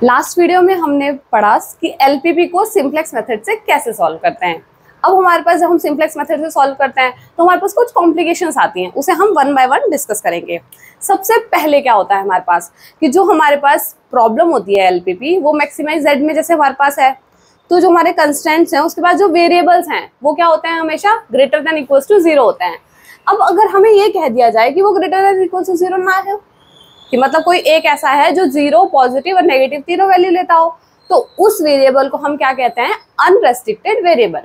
Last video में हमने पढ़ा कि एलपीपी को सिंप्लेक्स मेथड से कैसे सॉल्व करते हैं। अब हमारे पास जब हम सिंप्लेक्स मेथड से सॉल्व करते हैं तो हमारे पास कुछ कॉम्प्लिकेशंस आती हैं, उसे हम वन बाय वन डिस्कस करेंगे। सबसे पहले क्या होता है हमारे पास कि जो हमारे पास प्रॉब्लम होती है एलपीपी वो मैक्सिमाइज जेड में जैसे हमारे पास है, तो जो हमारे कंस्टेंट्स हैं उसके बाद जो वेरिएबल्स हैं वो क्या होते हैं, हमेशा greater than equals to zero होते हैं। अब अगर हमें ये कह दिया जाए कि वो greater than equals to zero ना है, कि मतलब कोई एक ऐसा है जो जीरो, पॉजिटिव और नेगेटिव तीनों वैल्यू लेता हो, तो उस वेरिएबल को हम क्या कहते हैं, अनरेस्ट्रिक्टेड वेरिएबल।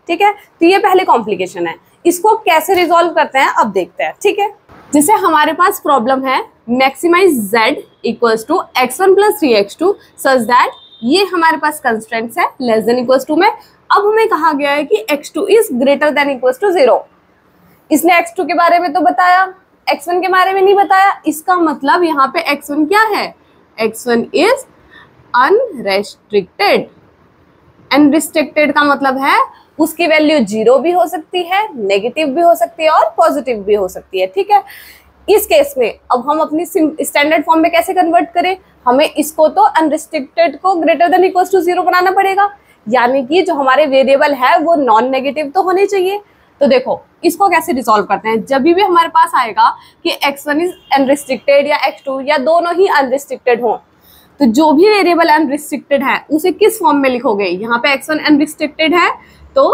ठीक है, तो ये पहले कॉम्प्लिकेशन है। इसको कैसे रिजॉल्व करते हैं अब देखते हैं। ठीक है, जैसे हमारे पास प्रॉब्लम है maximise z equals to x1 plus 3x2 such that ये हमारे पास कंस्ट्रेंट्स है लेस देन इक्वल्स टू में। अब हमें कहा गया है कि x2 is greater than equals to zero. इसने x2 के बारे में तो बताया, x1 के बारे में नहीं बताया। इसका मतलब यहाँ पे x1 क्या है, x1 इज अनरेस्ट्रिक्टेड। अनरिस्ट्रिक्टेड का मतलब है उसकी वैल्यू जीरो भी हो सकती है, नेगेटिव भी हो सकती है और पॉजिटिव भी हो सकती है। ठीक है, इस केस में अब हम अपनी स्टैंडर्ड फॉर्म में कैसे कन्वर्ट करें, हमें इसको तो अनरिस्ट्रिक्टेड को greater than equals to zero बनाना पड़ेगा, यानी कि जो हमारे वेरिएबल है वो नॉन नेगेटिव तो होने चाहिए। तो देखो इसको कैसे रिजॉल्व करते हैं। जब भी हमारे पास आएगा कि x1 इज अनरिस्ट्रिक्टेड या x2 या दोनों ही अनरिस्ट्रिक्टेड हो, तो जो भी वेरिएबल अनरिस्ट्रिक्टेड है उसे किस फॉर्म में लिखोगे। यहाँ पे x1 अनरिस्ट्रिक्टेड है तो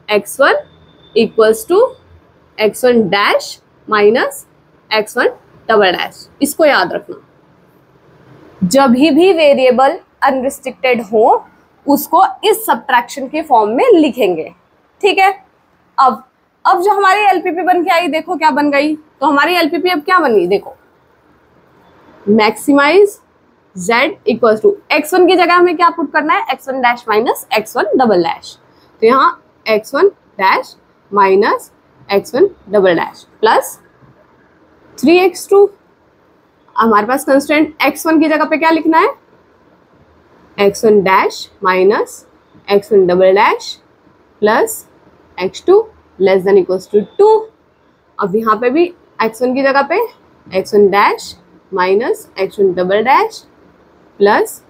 x1 equals to x1 dash minus x1 double dash. इसको याद रखना, जब भी वेरिएबल अनरिस्ट्रिक्टेड हो उसको इस सब्ट्रैक्शन के फॉर्म में लिखेंगे। ठीक है, अब जो हमारी एलपीपी बन के आई, देखो क्या बन गई। तो हमारी एलपीपी अब क्या बन गई, देखो maximise z equals to x1 की जगह हमें क्या पुट करना है, x1 dash minus x1 double dash. तो यहाँ x1 dash minus x1 double dash plus 3x2। हमारे पास कंस्टेंट x1 की जगह पे क्या लिखना है, x1 dash minus x1 double dash plus x2 less than equals to 2। अब यहाँ पे भी x1 की जगह पे x1 dash minus x1 double dash plus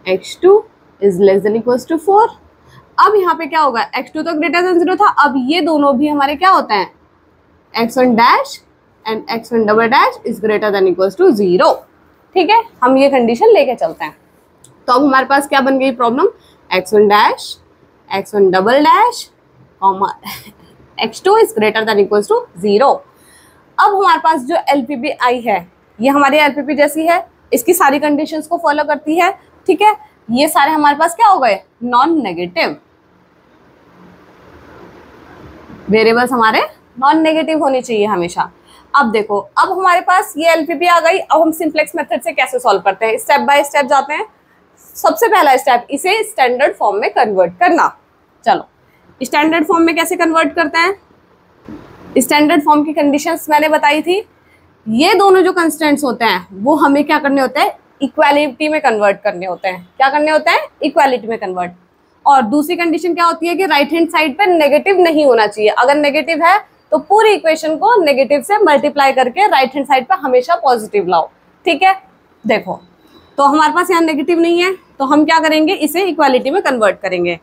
x2 is less than equals to 4। अब यहाँ पे क्या होगा, x2 तो ग्रेटर देन जीरो था, अब ये दोनों भी हमारे क्या होते हैं, x1 dash and x1 double dash is greater than equals to zero. ठीक है, हम ये कंडीशन लेके चलते हैं। तो अब हमारे पास क्या बन गई problem, x1 dash x1 double dash x2 is greater than equals to zero. अब हमारे पास जो एलपीपी आई है ये हमारी एलपीपी जैसी है, इसकी सारी कंडीशंस को फॉलो करती है। ठीक है, ये सारे हमारे पास क्या हो गए, नॉन नेगेटिव वेरिएबल्स हमारे नॉन नेगेटिव होने चाहिए हमेशा। अब देखो, अब हमारे पास ये एलपीपी आ गई। अब हम सिंप्लेक्स मेथड से कैसे सॉल्व करते हैं, स्टेप बाय स्टेप जाते हैं। सबसे पहला स्टेप, इसे स्टैंडर्ड फॉर्म में कन्वर्ट करना। चलो स्टैंडर्ड फॉर्म में कैसे कन्वर्ट करते हैं, स्टैंडर्ड फॉर्म की कंडीशंस मैंने बताई थी। ये दोनों जो कंस्टेंट्स होते हैं वो हमें क्या करने होते हैं, इक्वालिटी में कन्वर्ट करने होते हैं। क्या करने होते हैं, इक्वालिटी में कन्वर्ट। और दूसरी कंडीशन क्या होती है कि राइट हैंड साइड पे नेगेटिव नहीं होना चाहिए। अगर नेगेटिव है तो पूरी इक्वेशन को नेगेटिव से मल्टीप्लाई करके राइट हैंड साइड पे हमेशा पॉजिटिव लाओ। ठीक है, देखो तो हमारे पास यहाँ नेगेटिव नहीं है तो हम क्या करेंगे, इसे इक्वालिटी में कन्वर्ट करेंगे।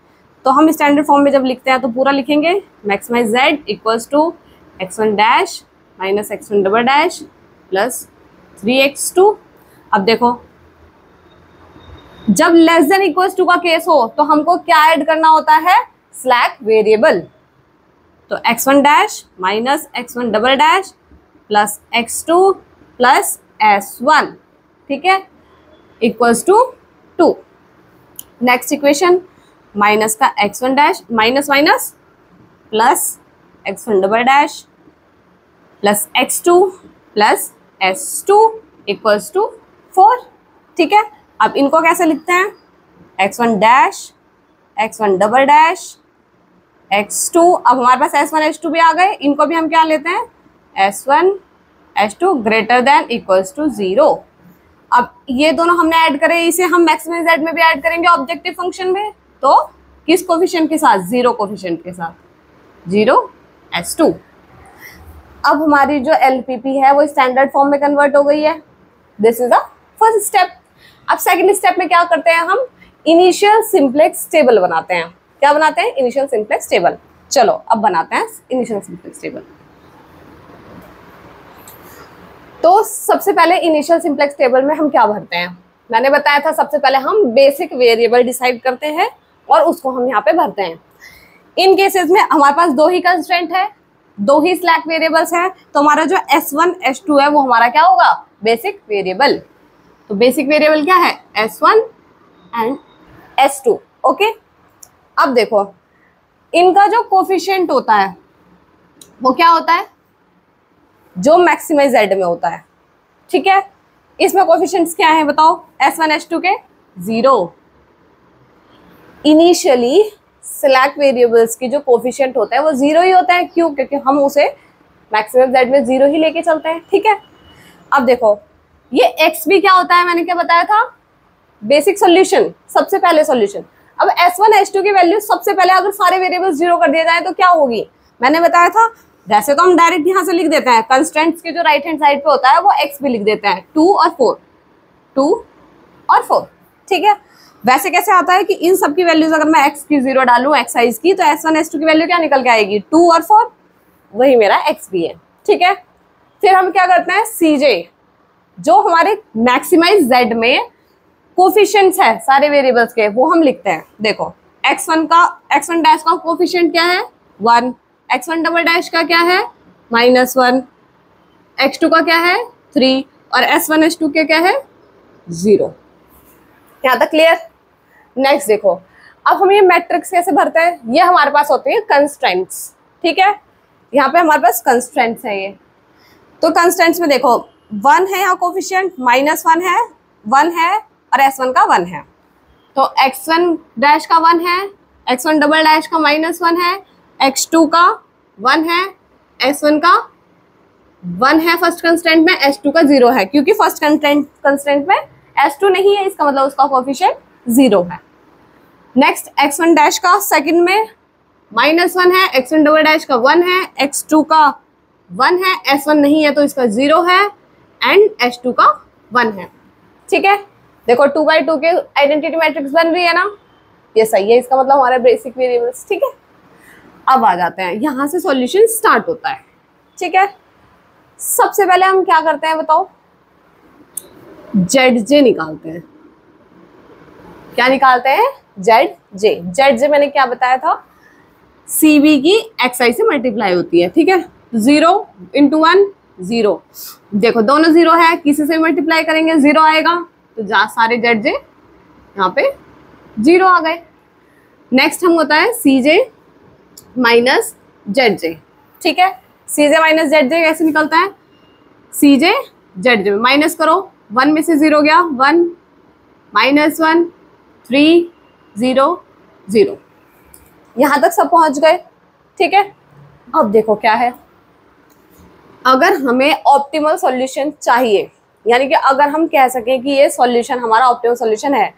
तो हम स्टैंडर्ड फॉर्म में जब लिखते हैं तो पूरा लिखेंगे maximise z equals to x1 dash minus x1 double dash plus 3x2। अब देखो जब लेस देन इक्वल्स टू का केस हो तो हमको क्या ऐड करना होता है, स्लैक वेरिएबल। तो x1 dash minus x1 double dash plus x2 plus s1, ठीक है, equals to 2। Next equation, minus का x1 dash minus minus plus x1 double dash plus x2 plus s2 equals to 4। ठीक है, अब इनको कैसे लिखते हैं, x1 dash x1 double dash x2। अब हमारे पास s1 s2 भी आ गए, इनको भी हम क्या लेते हैं, s1 s2 greater than equals to zero. अब ये दोनों हमने ऐड करे, इसे हम मैक्सिमाइज z में भी ऐड करेंगे ऑब्जेक्टिव फंक्शन में। तो किस कोफिशिएंट के साथ, जीरो कोफिशिएंट के साथ, 0 s2। अब हमारी जो एलपीपी है वो स्टैंडर्ड फॉर्म में कन्वर्ट हो गई है। This is the first step. अब सेकंड स्टेप में क्या करते हैं, हम इनिशियल सिंपलेक्स टेबल बनाते हैं। क्या बनाते हैं, इनिशियल सिंपलेक्स टेबल। चलो अब बनाते हैं इनिशियल सिंपलेक्स टेबल। तो सबसे पहले इनिशियल सिंपलेक्स टेबल में हम क्या भरते हैं, मैंने बताया था सबसे पहले हम बेसिक वेरिएबल डिसाइड करते हैं और उसको हम यहाँ पे भरते हैं। इन केसेस में हमारे पास दो ही कंस्ट्रेंट है, दो ही स्लैक वेरिएबल्स हैं, तो हमारा जो S1 S2 है वो हमारा क्या होगा, बेसिक वेरिएबल। तो बेसिक वेरिएबल क्या है, S1 एंड S2। ओके, अब देखो इनका जो कोफिशिएंट होता है वो क्या होता है, जो मैक्सिमाइज Z में होता है। ठीक है, इसमें कोफिशिएंट्स क्या है बताओ, S1 S2 के 0। इनिशियली स्लैक वेरिएबल्स की जो कोफिशिएंट होता है वो 0 ही होता है। क्यों, क्योंकि हम उसे मैक्सिमम Z में 0 ही लेके चलते हैं। ठीक है, अब देखो ये x भी क्या होता है, मैंने क्या बताया था, बेसिक सॉल्यूशन, सबसे पहले सॉल्यूशन। अब S1 S2 की वैल्यू सबसे पहले अगर सारे वेरिएबल्स 0 कर दिए जाए तो क्या होगी, मैंने बताया था वैसे तो हम डायरेक्ट यहाँ से लिख देते हैं, कंस्ट्रेंट्स के जो राइट हैंड साइड पे होता है वो x भी लिख देते हैं, 2 और 4, 2 और 4। ठीक है, वैसे कैसे आता है कि इन सब की वैल्यूज अगर मैं x की 0 डालूं एक्साइज की, तो S1 S2 की वैल्यू क्या निकल के आएगी, 2 और 4, वही मेरा x भी है। ठीक है, फिर हम क्या करते हैं, CJ जो हमारे मैक्सिमाइज Z में कोफिशिएंट्स है सारे वेरिएबल्स के, वो हम लिखते हैं। देखो x1 डैश का कोफिशिएंट क्या है, 1, x1 डबल डैश का क्या है, -1, x2 का क्या है, 3 और S1 S2 के क्या है, 0। यहाँ तक क्लियर। नेक्स्ट देखो, अब हम ये मैट्रिक्स कैसे भरते हैं, ये हमारे पास होते हैं कंस्ट्रेंट्स। ठीक है, यहाँ पे हमारे पास कंस्ट्रेंट्स है ये। तो कंस्ट्रेंट्स में देखो 1 है यहाँ कोफिशिएंट, -1 है, 1 है और S1 का 1 है। तो x1 डैश का 1 है, x1 डबल डैश का -1 है, x2 का 1 है, S1 का 1 है फर्स्ट कंस्ट्रेंट में, S2 का 0 है, क्योंकि फर्स्ट कंस्ट्रेंट में S2 नहीं है, इसका मतलब उसका कोफिशिएंट 0 है। नेक्स्ट x1 डैश का सेकंड में -1 है, x1 डबल डैश का 1 है, x2 का 1 है, S1 नहीं है तो इसका 0 है एंड S2 का 1 है। ठीक है, देखो 2 by 2 के आइडेंटिटी मैट्रिक्स बन रही है ना, ये सही है, इसका मतलब हमारा बेसिक वेरिएबल्स। ठीक है, अब आ जाते हैं, यहाँ से सॉल्यूशन स्टार्ट होता है। ठीक है, सबसे पहले हम क्या करते हैं बताओ, ZJ निकालते हैं। क्या निकालते हैं, ZJ मैंने क्या बताया था, CB की XI से मल्टीप्लाई होती है। ठीक है, 0 × 1 0, देखो दोनों 0 है, किसी से मल्टीप्लाई करेंगे 0 आएगा, तो जा सारे ZJ यहाँ पे 0 आ गए। नेक्स्ट हम होता है CJ माइनस ZJ। ठीक है, CJ माइनस ZJ कैसे निकलता है, CJ ZJ में माइनस करो, 1 में से 0 गया, 1 -1 3 0 0, यहाँ तक सब पहुंच गए। ठीक है, अब देखो क्या है, अगर हमें ऑप्टिमल सॉल्यूशन चाहिए, यानी कि अगर हम कह सकें कि ये सॉल्यूशन हमारा ऑप्टिमल सॉल्यूशन है,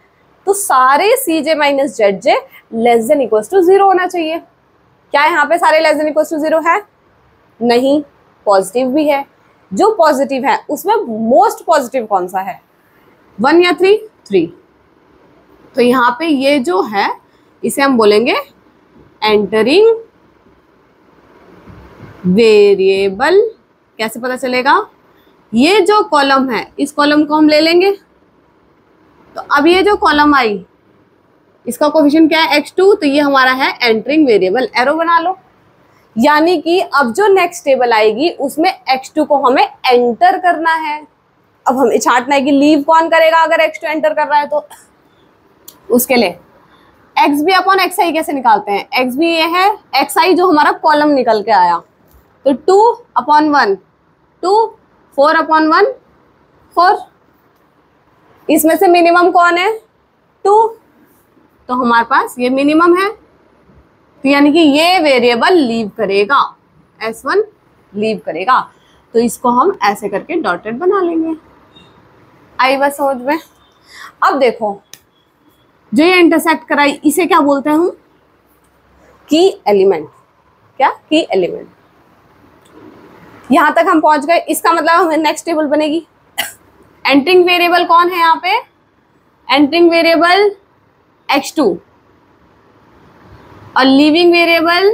तो सारे CJ minus ZJ less than equals to 0 होना चाहिए। क्या यहाँ पे सारे लेस देन इक्वल्स टू 0 है, नहीं, पॉजिटिव भी है। जो पॉजिटिव है उसमें मोस्ट पॉजिटिव कौन सा है, 1 या 3, 3। तो यहाँ पे ये जो है इसे हम बोलेंगे एंटरिंग वेरिएबल। कैसे पता चलेगा, ये जो कॉलम है इस कॉलम को हम ले लेंगे, तो अब ये जो कॉलम आई इसका कोफिशिएंट क्या है, x2, तो ये हमारा है एंटरिंग वेरिएबल। एरो बना लो, यानी कि अब जो नेक्स्ट टेबल आएगी उसमें x2 को हमें एंटर करना है। अब हमें छांटना है कि लीव कौन करेगा अगर x2 एंटर कर रहा है, तो उसके लिए xb अपॉन xi कैसे निकालते हैं, xb ये है, xi जो हमारा कॉलम निकल के आया, तो 2/1 2, 4/1 4, इसमें से मिनिमम कौन है, 2, तो हमारे पास ये मिनिमम है, तो यानी कि ये वेरिएबल लीव करेगा, S1 लीव करेगा, तो इसको हम ऐसे करके डॉटेड बना लेंगे। आई बात समझ में। अब देखो जो ये इंटरसेक्ट कराई इसे क्या बोलते हैं हम, की एलिमेंट। क्या, की एलिमेंट। यहां तक हम पहुंच गए, इसका मतलब हमें नेक्स्ट टेबल बनेगी। एंटरिंग वेरिएबल कौन है यहाँ पे, एंटरिंग वेरिएबल x2 और लीविंग वेरिएबल,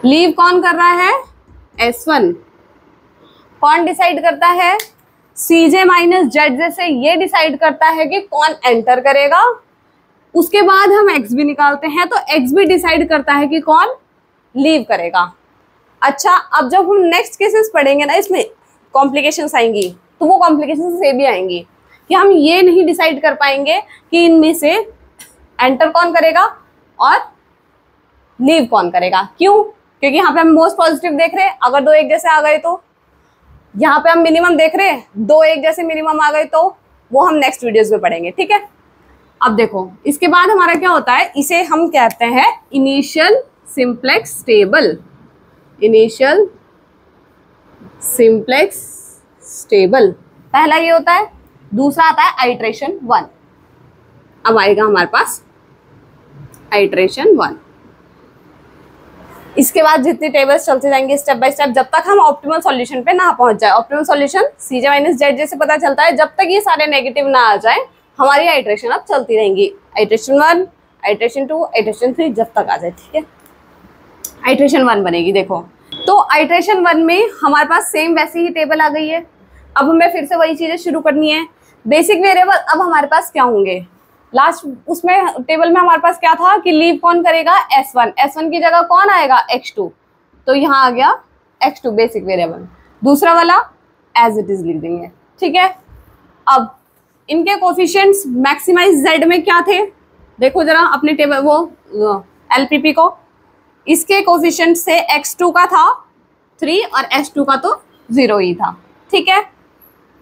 लीव कौन कर रहा है, S1। कौन डिसाइड करता है, Cj माइनस Zj से ये डिसाइड करता है कि कौन एंटर करेगा। उसके बाद हम x भी निकालते हैं, तो x भी डिसाइड करता है कि कौन लीव करेगा। अच्छा, अब जब हम नेक्स्ट केसेस पढ़ेंगे ना, इसमें कॉम्प्लिकेशंस आएंगी, तो वो कॉम्प्लिकेशंस से भी आएंगी कि हम ये नहीं डिसाइड कर पाएंगे कि इनमें से एंटर कौन करेगा और लीव कौन करेगा। क्यों? क्योंकि यहाँ पे हम मोस्ट पॉजिटिव देख रहे हैं, अगर दो एक जैसे आ गए तो। यहाँ पे हम मिनिमम देख रहे हैं, दो एक जैसे मिनिमम आ गए तो। वो हम नेक्स्ट वीडियोस में पढ़ेंगे, ठीक है। अब देखो, इसके बाद हमारा क्या होता है, इसे हम कहते हैं initial simplex table. Initial simplex table पहला ये होता है। दूसरा आता है आइट्रेशन 1। अब आएगा हमारे पास आइट्रेशन 1। इसके बाद जितनी टेबल्स चलते जाएंगे स्टेप बाय स्टेप, जब तक हम ऑप्टिमल सॉल्यूशन पे ना पहुंच जाए। Optimal solution Cj minus Zj से पता चलता है। जब तक ये सारे नेगेटिव ना आ जाए, हमारी आइट्रेशन अब चलती रहेंगी। आइट्रेशन 1, आइट्रेशन 2, आइट्रेशन 3, जब तक आ जाए, ठीक है। आइट्रेशन 1 बनेगी, देखो। तो आइट्रेशन 1 में हमारे पास सेम वैसी ही टेबल आ गई है। अब हमें फिर से वही चीजें शुरू करनी है। बेसिक वेरिएबल अब हमारे पास क्या होंगे, लास्ट उसमें टेबल में हमारे पास क्या था कि लीव कौन करेगा, S1। S1 की जगह कौन आएगा, x2। तो यहाँ आ गया x2 बेसिक वेरिएबल। दूसरा वाला एज इट इज लिख देंगे, ठीक है। अब इनके कोफिशिएंट्स मैक्सिमाइज z में क्या थे, देखो जरा अपने टेबल वो LPP को। इसके कोफिशिएंट से x2 का था 3 और s2 का तो 0 ही था, ठीक है।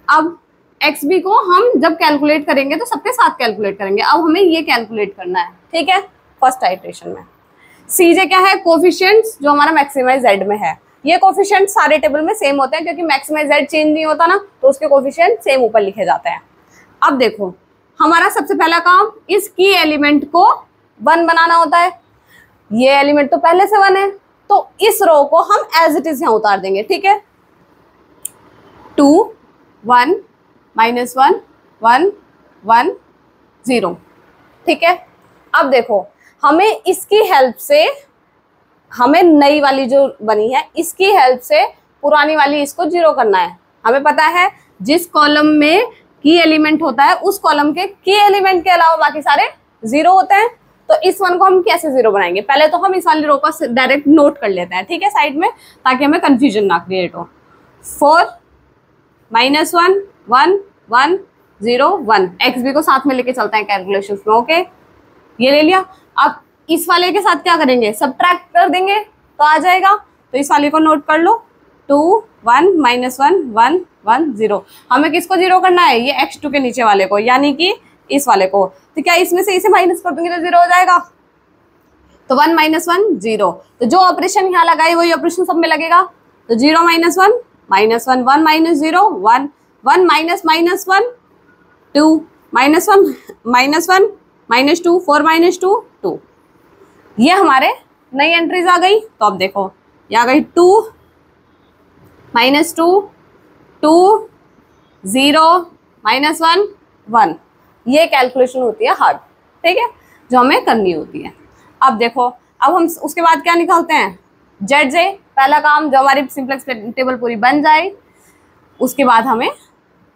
अब xb को हम जब कैलकुलेट करेंगे तो सबके साथ कैलकुलेट करेंगे। अब हमें ये कैलकुलेट करना है, ठीक है। फर्स्ट आइट्रेशन में Cj क्या है, कोफिशिएंट्स जो हमारा मैक्सिमाइज z में है। ये कोफिशिएंट सारे टेबल में सेम होते हैं, क्योंकि मैक्सिमाइज z चेंज नहीं होता ना, तो उसके कोफिशिएंट सेम ऊपर लिखे जाते हैं। अब देखो, हमारा सबसे पहला काम इस की एलिमेंट को 1 बनाना होता है। ये एलिमेंट तो पहले से 1 है, तो इस रो को हम एज इट इज यहाँ उतार देंगे, ठीक है। 2 1 -1 1 1 0, ठीक है। अब देखो, हमें इसकी हेल्प से, हमें नई वाली जो बनी है इसकी हेल्प से पुरानी वाली इसको 0 करना है। हमें पता है जिस कॉलम में की एलिमेंट होता है उस कॉलम के की एलिमेंट के अलावा बाकी सारे 0 होते हैं। तो इस 1 को हम कैसे 0 बनाएंगे, पहले तो हम इस वाली रो को डायरेक्ट नोट कर लेते हैं, ठीक है, साइड में, ताकि हमें कंफ्यूजन ना क्रिएट हो। 4 -1 1 1 0 1, XB को साथ में लेके चलते हैं कैलकुलेशंस में, ओके। ये ले लिया। अब इस वाले के साथ क्या करेंगे, सब्ट्रैक्ट कर देंगे तो आ जाएगा। तो इस वाले को नोट कर लो, 2 1 -1 1 1 0। हमें किसको 0 करना है, ये x2 के नीचे वाले को, यानी कि इस वाले को। तो क्या इसमें से इसे माइनस कर दूंगी तो 0 हो जाएगा। तो 1 -1 0। तो जो ऑपरेशन यहाँ लगाए वही ऑपरेशन सब में लगेगा। तो 0 -1 -1 1 -0 1 1 -1 2 -1 -1 -2 4 -2 2। ये हमारे नई एंट्रीज आ गई। तो अब देखो, ये आ गई 2 -2 2 0 -1 1। ये कैलकुलेशन होती है हार्ड, ठीक है, जो हमें करनी होती है। अब देखो, अब हम उसके बाद क्या निकालते हैं, Zj। पहला काम जो हमारी सिंप्लेक्स टेबल पूरी बन जाए, उसके बाद हमें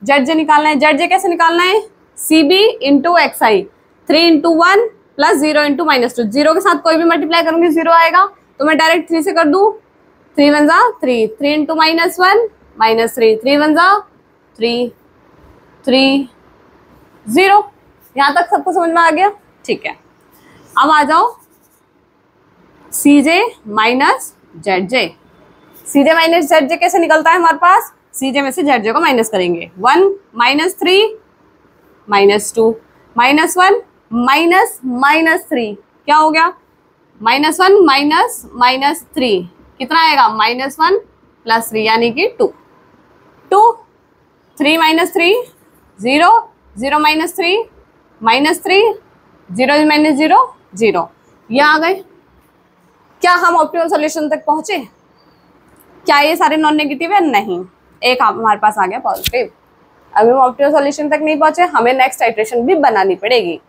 Zj निकालना है। Zj कैसे निकालना है, CB into XI 3 into 1 plus 0 into -2। 0 के साथ कोई भी मल्टीप्लाई करूंगी 0 आएगा, तो मैं डायरेक्ट 3 से कर दूं। 3 1 3 3 इंटू -1 -3 3 1 3 3 0। यहाँ तक सबको समझ में आ गया, ठीक है। अब आ जाओ Cj minus Zj। Cj minus Zj कैसे निकलता है हमारे पास, Cj में से Zj को माइनस करेंगे। 1 -3 -2 -1 -3 क्या हो गया, -1 -3 कितना आएगा, -1 + 3 यानी कि 2 2 3 -3 0 0 -3 -3 0 -0 0। ये आ गए। क्या हम ऑप्टिमल सॉल्यूशन तक पहुंचे, क्या ये सारे नॉन नेगेटिव है, नहीं, एक हमारे पास आ गया पॉजिटिव। अभी हम ऑप्टिमल सॉल्यूशन तक नहीं पहुंचे, हमें नेक्स्ट आइटरेशन भी बनानी पड़ेगी।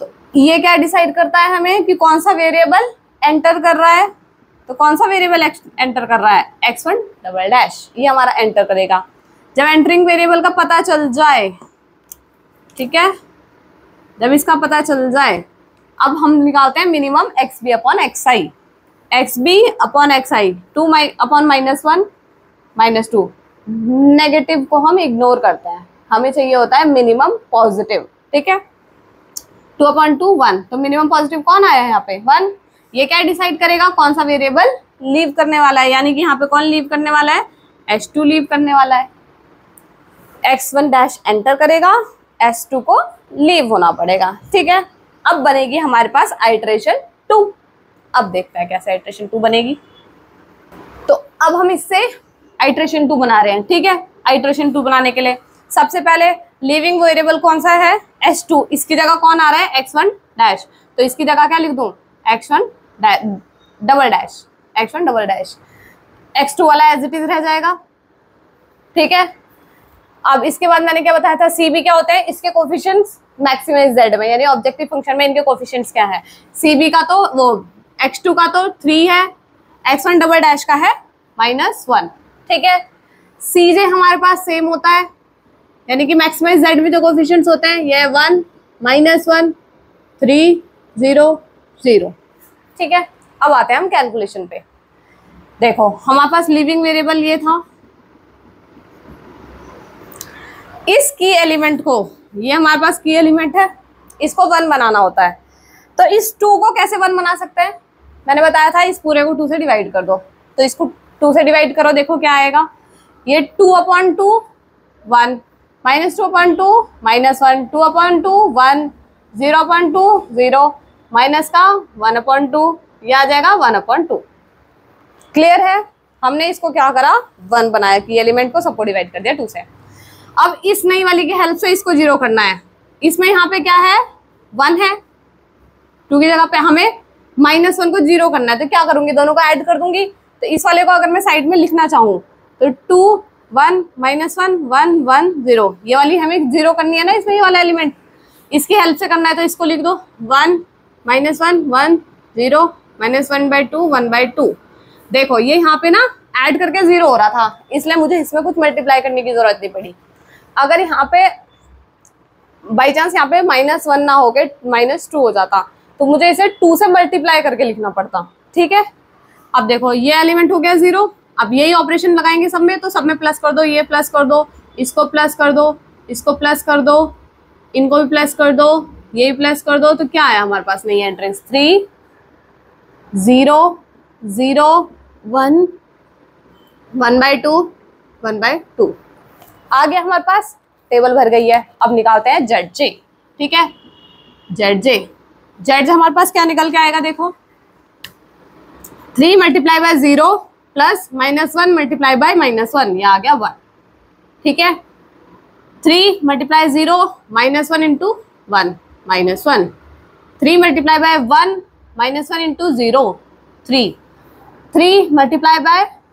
तो ये क्या डिसाइड करता है हमें कि कौन सा वेरिएबल एंटर कर रहा है। तो कौन सा वेरिएबल एंटर कर रहा है, x1 डबल डैश, ये हमारा एंटर करेगा। जब एंटरिंग वेरिएबल का पता चल जाए, ठीक है, जब इसका पता चल जाए, अब हम निकालते हैं minimum xb upon xi, xb upon xi 2 upon -1 -2। Negative को हम इग्नोर करते हैं, हमें चाहिए होता है मिनिमम पॉजिटिव, ठीक है। 2 अपॉन 2 1, तो मिनिमम पॉजिटिव कौन आया है यहाँ पे 1। ये क्या डिसाइड करेगा कौन सा वेरिएबल लीव करने वाला है, यानी कि यहाँ पे कौन लीव करने वाला है, h2 लीव करने वाला है। x1 डैश एंटर करेगा, s2 को लीव होना पड़ेगा, ठीक है। अब बनेगी हमारे पास आइटरेशन 2। अब देखते हैं कैसे आइटरेशन 2 बनेगी। तो अब हम इससे आइटरेशन 2 बना रहे हैं, ठीक है। आइटरेशन 2 बनाने के लिए सबसे पहले लीविंग वेरिएबल कौन सा है, s2, इसकी जगह कौन आ रहा है, x1 डैश, तो इसकी जगह क्या लिख दूं, x1 double dash, x1 double dash, x2 वाला एज इट इज रह जाएगा, ठीक है। अब इसके बाद मैंने क्या बताया था, CB क्या होते हैं, इसके कोफिशिएंट्स मैक्सिमम z में, यानी ऑब्जेक्टिव फंक्शन में इनके कोफिशिएंट्स क्या है। CB का तो वो x2 का तो 3 है, x1 डबल डैश का है -1, ठीक है। CJ हमारे पास सेम होता है, यानी कि मैक्सिमम z में जो कोफिशिएंट्स होते हैं ये 1 -1 3 0 0, ठीक है। अब आते हैं हम कैलकुलेशन पे। देखो हमारे पास लिविंग वेरिएबल ये था, इस की एलिमेंट को, ये हमारे पास की एलिमेंट है, इसको 1 बनाना होता है। तो इस 2 को कैसे 1 बना सकते हैं, मैंने बताया था इस पूरे को 2 से डिवाइड कर दो। तो इसको 2 से डिवाइड करो, देखो क्या आएगा, ये 2 upon 2 1 -2 upon 2 -1 2 upon 2 1 0 upon 2 0 minus का 1 अपॉन 2, ये आ जाएगा 1 अपॉन 2। क्लियर है, हमने इसको क्या करा 1 बनाया, कि एलिमेंट को सबको डिवाइड कर दिया 2 से। अब इस नई वाली की हेल्प से इसको 0 करना है। इसमें यहाँ पे क्या है 1 है, 2 की जगह पे हमें -1 को 0 करना है, तो क्या करूंगी, दोनों को ऐड कर दूंगी। तो इस वाले को अगर मैं साइड में लिखना चाहूँ तो 2 1 -1 1 1 0, ये वाली हमें 0 करनी है ना, इसमें ये वाला एलिमेंट, इसकी हेल्प से करना है। तो इसको लिख दो 1 -1 1 0 -1/2 1/2। देखो ये यहाँ पे ना ऐड करके 0 हो रहा था, इसलिए मुझे इसमें कुछ मल्टीप्लाई करने की जरूरत नहीं पड़ी। अगर यहाँ पे बाई चांस यहाँ पे -1 ना होके -2 हो जाता, तो मुझे इसे 2 से मल्टीप्लाई करके लिखना पड़ता, ठीक है। अब देखो ये एलिमेंट हो गया 0, अब यही ऑपरेशन लगाएंगे सब में, तो सब में प्लस कर दो, ये प्लस कर दो, इसको प्लस कर दो, इसको प्लस कर दो, इनको भी प्लस कर दो, ये भी प्लस कर दो, तो क्या आया हमारे पास नई एंट्रेंस 3 0 0 1 1/2 1/2 आ गया हमारे पास, टेबल भर गई है। अब निकालते हैं ZJ, ठीक है। ZJ हमारे पास क्या निकल के आएगा, देखो 3 × 0 प्लस -1 × -1, ये आ गया 1, ठीक है। 3 × 0 -1 × 1 -1, 3 × 1 -1 × 0 3, 3 ×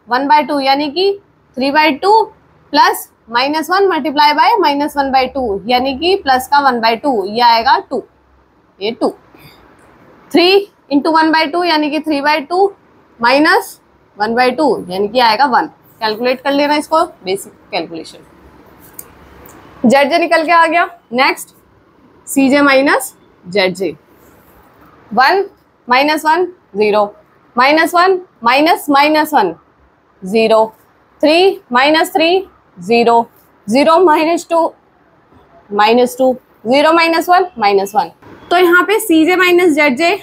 1/2 यानी कि 3/2 प्लस -1 × -1/2 यानी कि प्लस का 1/2, ये आएगा 2, ये 2, 3 × 1/2 यानी कि 3/2 माइनस 1/2 यानी कि आएगा 1। कैलकुलेट कर लेना इसको, बेसिक कैलकुलेशन। ZJ निकल के आ गया। Next CJ minus ZJ, 1 -1 0 -1 -1 0 3 -3 0 0 -2 -2 0 -1 -1। तो यहाँ पे CJ माइनस ZJ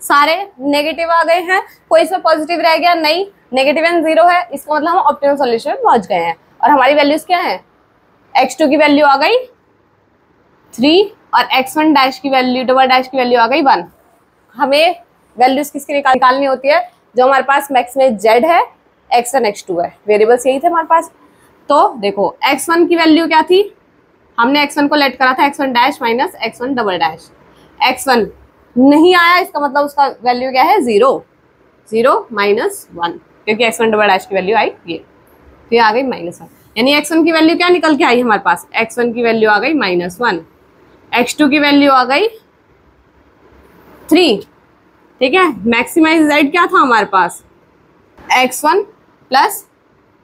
सारे नेगेटिव आ गए हैं, कोई इसमें पॉजिटिव रह गया नहीं, नेगेटिव एंड 0 है, इसका मतलब हम ऑप्टिमल सॉल्यूशन में पहुंच गए हैं। और हमारी वैल्यूज क्या है, x2 की वैल्यू आ गई 3 और x1 डैश की वैल्यू डबल डैश की वैल्यू आ गई 1। हमें वैल्यूज किसकी निकालनी होती है, जो हमारे पास मैक्सिमम z है, x1 x2 है, वेरिएबल्स यही थे हमारे पास। तो देखो x1 की वैल्यू क्या थी, हमने x1 को लेट करा था x1 dash minus x1 double dash, x1 नहीं आया, इसका मतलब उसका वैल्यू क्या है 0 0 -1, क्योंकि x1 डबल डैश की वैल्यू आई ये, फिर आ गई -1। यानी x1 की वैल्यू क्या निकल के आई हमारे पास, x1 की वैल्यू आ गई -1, x2 की वैल्यू आ गई 3, ठीक है। मैक्सिमाइज z क्या था हमारे पास, x1 प्लस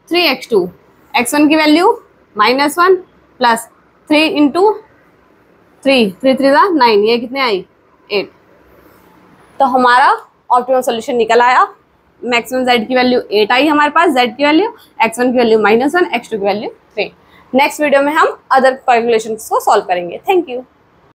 3x2, x1 की वैल्यू -1 प्लस 3 इंटू 3, 3 3 9, ये कितने आई 8। तो हमारा ऑप्टिमम सोल्यूशन निकल आया। मैक्सिमम z की वैल्यू 8 आई हमारे पास, z की वैल्यू, x1 की वैल्यू -1, x2 की वैल्यू 3। नेक्स्ट वीडियो में हम अदर कैलकुलेशंस को सॉल्व करेंगे। Thank you.